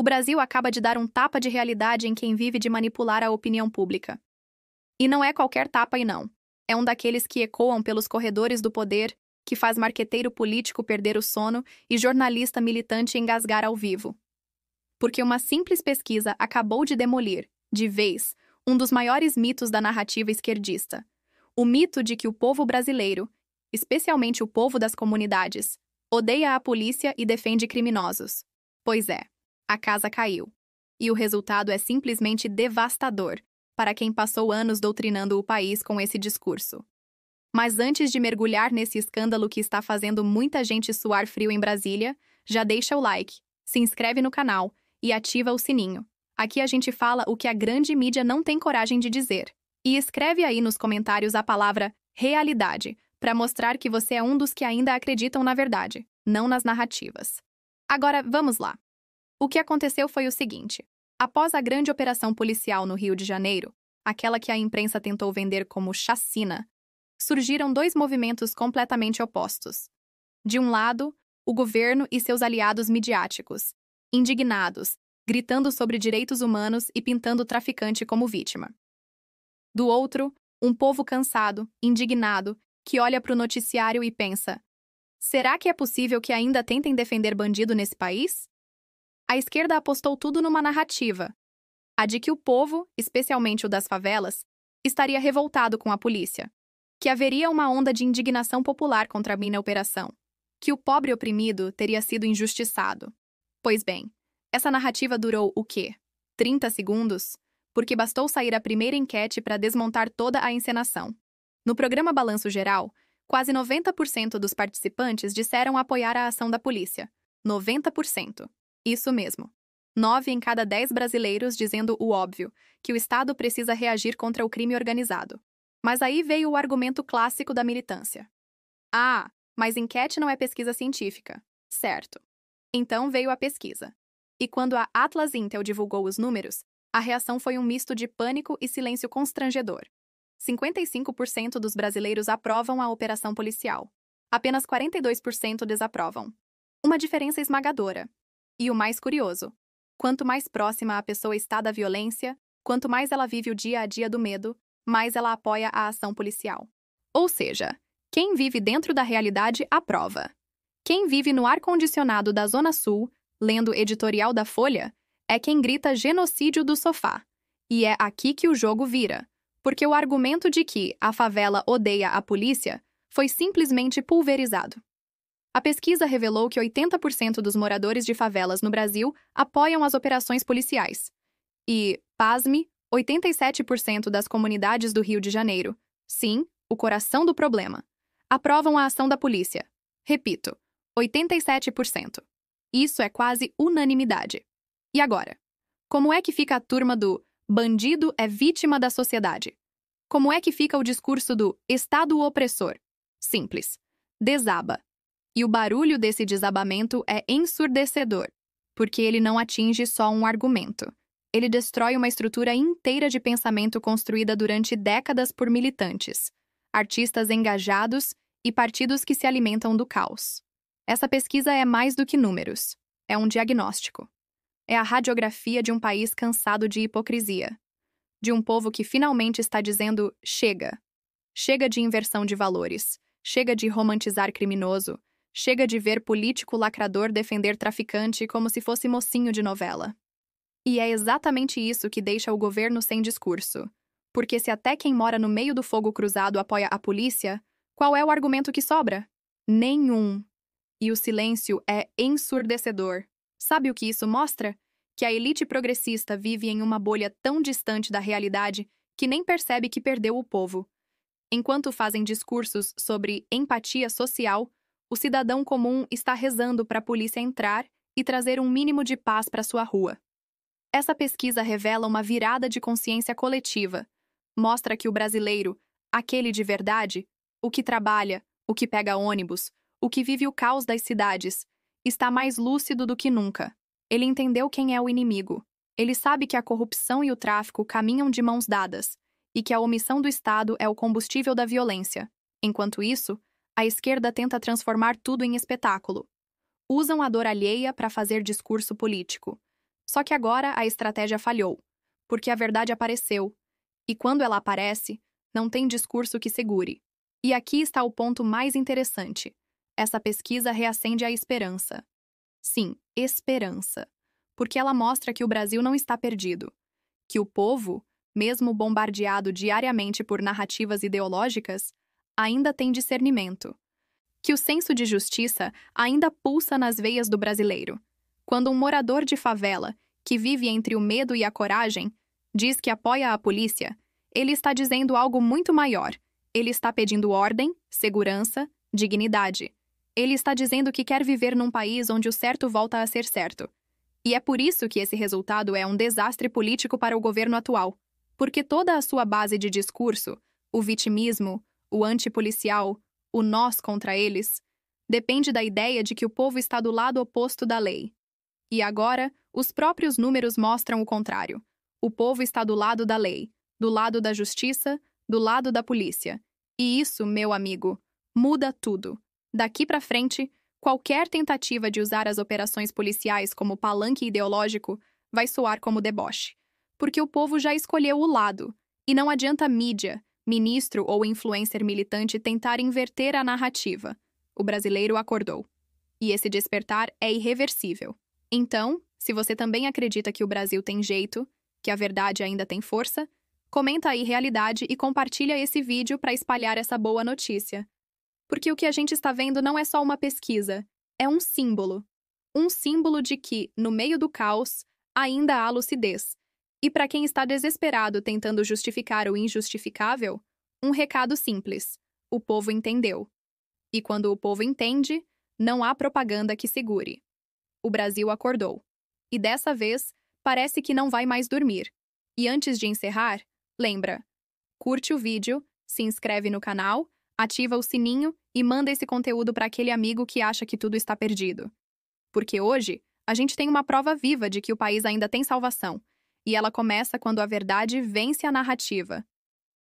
O Brasil acaba de dar um tapa de realidade em quem vive de manipular a opinião pública. E não é qualquer tapa e não. É um daqueles que ecoam pelos corredores do poder, que faz marqueteiro político perder o sono e jornalista militante engasgar ao vivo. Porque uma simples pesquisa acabou de demolir, de vez, um dos maiores mitos da narrativa esquerdista. O mito de que o povo brasileiro, especialmente o povo das comunidades, odeia a polícia e defende criminosos. Pois é, a casa caiu. E o resultado é simplesmente devastador para quem passou anos doutrinando o país com esse discurso. Mas antes de mergulhar nesse escândalo que está fazendo muita gente suar frio em Brasília, já deixa o like, se inscreve no canal e ativa o sininho. Aqui a gente fala o que a grande mídia não tem coragem de dizer. E escreve aí nos comentários a palavra realidade, para mostrar que você é um dos que ainda acreditam na verdade, não nas narrativas. Agora, vamos lá. O que aconteceu foi o seguinte. Após a grande operação policial no Rio de Janeiro, aquela que a imprensa tentou vender como chacina, surgiram dois movimentos completamente opostos. De um lado, o governo e seus aliados midiáticos, indignados, gritando sobre direitos humanos e pintando o traficante como vítima. Do outro, um povo cansado, indignado, que olha para o noticiário e pensa: será que é possível que ainda tentem defender bandido nesse país? A esquerda apostou tudo numa narrativa, a de que o povo, especialmente o das favelas, estaria revoltado com a polícia, que haveria uma onda de indignação popular contra a operação, que o pobre oprimido teria sido injustiçado. Pois bem, essa narrativa durou o quê? 30 segundos? Porque bastou sair a primeira enquete para desmontar toda a encenação. No programa Balanço Geral, quase 90% dos participantes disseram apoiar a ação da polícia. 90%. Isso mesmo. 9 em cada 10 brasileiros dizendo o óbvio, que o Estado precisa reagir contra o crime organizado. Mas aí veio o argumento clássico da militância. Ah, mas enquete não é pesquisa científica. Certo. Então veio a pesquisa. E quando a Atlas Intel divulgou os números, a reação foi um misto de pânico e silêncio constrangedor. 55% dos brasileiros aprovam a operação policial. Apenas 42% desaprovam. Uma diferença esmagadora. E o mais curioso, quanto mais próxima a pessoa está da violência, quanto mais ela vive o dia a dia do medo, mais ela apoia a ação policial. Ou seja, quem vive dentro da realidade aprova. Quem vive no ar-condicionado da Zona Sul, lendo editorial da Folha, é quem grita genocídio do sofá. E é aqui que o jogo vira, porque o argumento de que a favela odeia a polícia foi simplesmente pulverizado. A pesquisa revelou que 80% dos moradores de favelas no Brasil apoiam as operações policiais. E, pasme, 87% das comunidades do Rio de Janeiro, sim, o coração do problema, aprovam a ação da polícia. Repito, 87%. Isso é quase unanimidade. E agora? Como é que fica a turma do bandido é vítima da sociedade? Como é que fica o discurso do Estado opressor? Simples. Desaba. E o barulho desse desabamento é ensurdecedor, porque ele não atinge só um argumento. Ele destrói uma estrutura inteira de pensamento construída durante décadas por militantes, artistas engajados e partidos que se alimentam do caos. Essa pesquisa é mais do que números. É um diagnóstico. É a radiografia de um país cansado de hipocrisia. De um povo que finalmente está dizendo chega. Chega de inversão de valores. Chega de romantizar criminoso. Chega de ver político lacrador defender traficante como se fosse mocinho de novela. E é exatamente isso que deixa o governo sem discurso. Porque se até quem mora no meio do fogo cruzado apoia a polícia, qual é o argumento que sobra? Nenhum. E o silêncio é ensurdecedor. Sabe o que isso mostra? Que a elite progressista vive em uma bolha tão distante da realidade que nem percebe que perdeu o povo. Enquanto fazem discursos sobre empatia social, o cidadão comum está rezando para a polícia entrar e trazer um mínimo de paz para sua rua. Essa pesquisa revela uma virada de consciência coletiva. Mostra que o brasileiro, aquele de verdade, o que trabalha, o que pega ônibus, o que vive o caos das cidades, está mais lúcido do que nunca. Ele entendeu quem é o inimigo. Ele sabe que a corrupção e o tráfico caminham de mãos dadas e que a omissão do Estado é o combustível da violência. Enquanto isso, a esquerda tenta transformar tudo em espetáculo. Usam a dor alheia para fazer discurso político. Só que agora a estratégia falhou, porque a verdade apareceu, e quando ela aparece, não tem discurso que segure. E aqui está o ponto mais interessante. Essa pesquisa reacende a esperança. Sim, esperança. Porque ela mostra que o Brasil não está perdido. Que o povo, mesmo bombardeado diariamente por narrativas ideológicas, ainda tem discernimento. Que o senso de justiça ainda pulsa nas veias do brasileiro. Quando um morador de favela, que vive entre o medo e a coragem, diz que apoia a polícia, ele está dizendo algo muito maior. Ele está pedindo ordem, segurança, dignidade. Ele está dizendo que quer viver num país onde o certo volta a ser certo. E é por isso que esse resultado é um desastre político para o governo atual. Porque toda a sua base de discurso, o vitimismo, o antipolicial, o nós contra eles, depende da ideia de que o povo está do lado oposto da lei. E agora, os próprios números mostram o contrário. O povo está do lado da lei, do lado da justiça, do lado da polícia. E isso, meu amigo, muda tudo. Daqui para frente, qualquer tentativa de usar as operações policiais como palanque ideológico vai soar como deboche. Porque o povo já escolheu o lado, e não adianta mídia, ministro ou influencer militante tentar inverter a narrativa. O brasileiro acordou. E esse despertar é irreversível. Então, se você também acredita que o Brasil tem jeito, que a verdade ainda tem força, comenta aí realidade e compartilha esse vídeo para espalhar essa boa notícia. Porque o que a gente está vendo não é só uma pesquisa, é um símbolo. Um símbolo de que, no meio do caos, ainda há lucidez. E para quem está desesperado tentando justificar o injustificável, um recado simples: o povo entendeu. E quando o povo entende, não há propaganda que segure. O Brasil acordou. E dessa vez, parece que não vai mais dormir. E antes de encerrar, lembra: curte o vídeo, se inscreve no canal, ativa o sininho e manda esse conteúdo para aquele amigo que acha que tudo está perdido. Porque hoje, a gente tem uma prova viva de que o país ainda tem salvação. E ela começa quando a verdade vence a narrativa.